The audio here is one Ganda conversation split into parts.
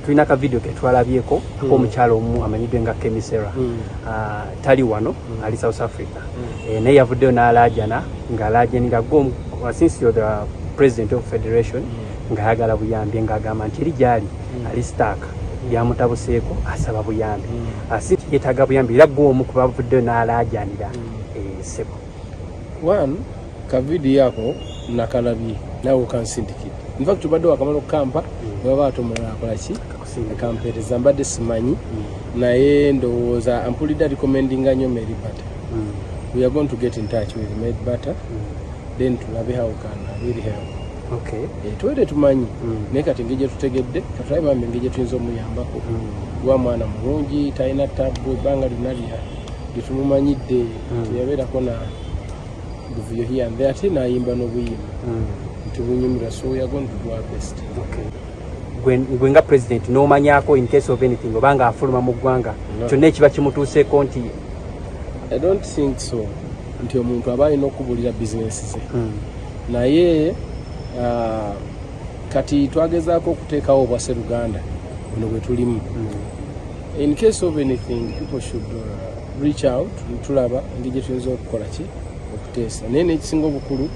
tulina ka video ke twalabyeko ak'omukyalo omu amanyidde nga Kemisera tali wano ali South Africa naye yavuddeyo n'alaajana ng'alaajaninga since you're the president of federation ng'ayagala buyambi ng'agamba nti eri gyali ali staaka byamutabuseeko asaba buyambi si yeetaaga buyambi era gw'omu ku bavuddeyo n'alaajanira ssebo. One ka video yako nakalabye nawe okansindikira. In fact tubadde wakamala okukampa baba batomala akolaki akampereza mbadde simanyi naye ndowooza ampulidde recommendinga nnyo Mary Butter. We are going to get in touch with Mary Butter then tulabe how can really help. Okay. Twede tumanyi naye kati engeri tutegedde katulabe bambi engeri tuyinza omuyambako gwa mwana mulungi talina tabbu ebbanga lyonna lyetumumanyidde teyabeerako na buvuyo here and there ate n'ayimba n'obuyimba nti bunyumira, so we are going to do our best. Gwe nga president n'omanyako in case of anything obanga afuluma mu ggwanga kyonna ekiba kimutuuseeko nti I don't think so nti omuntu aba alina okubulira bizinesi ze naye kati twagezaako okuteekawo obwase Luganda buno bwe tulimu. In case of anything people should reach out tulaba engeri gye tuyinza okukola ki okuteesa naye n'ekisinga obukulu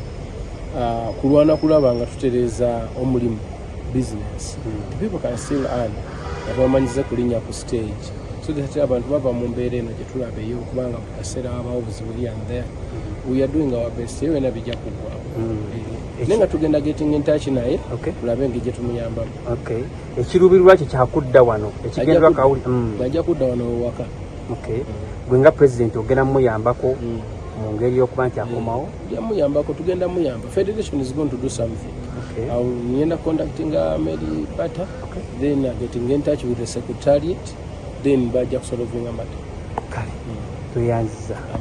kulwana kulaba nga tutereeza omulimu business. People can still earn nga tebamanyize kulinnya ku stage so that abantu bava mu mbeera eno gye tulaba eyo okubanga mu kaseera wabawo obuzibu here and there. We are doing our best eyo wena bijja kuggwawo naye nga tugenda getting in touch naye tulabe engeri gye tumuyambamu. Ekiruubirirwa kye kyakudda wano ekigendera kawuli ajja kudda wano ewaka. Gwe nga president ogenda muyambako mu ngeri y'okuba nti akomawo muyambako tugenda muyamba. Federation is going to do something. Ngenda contacting Mary Butter then getting in touch with the secretariat then bajja kusolvinga matter. Kale tuyanziza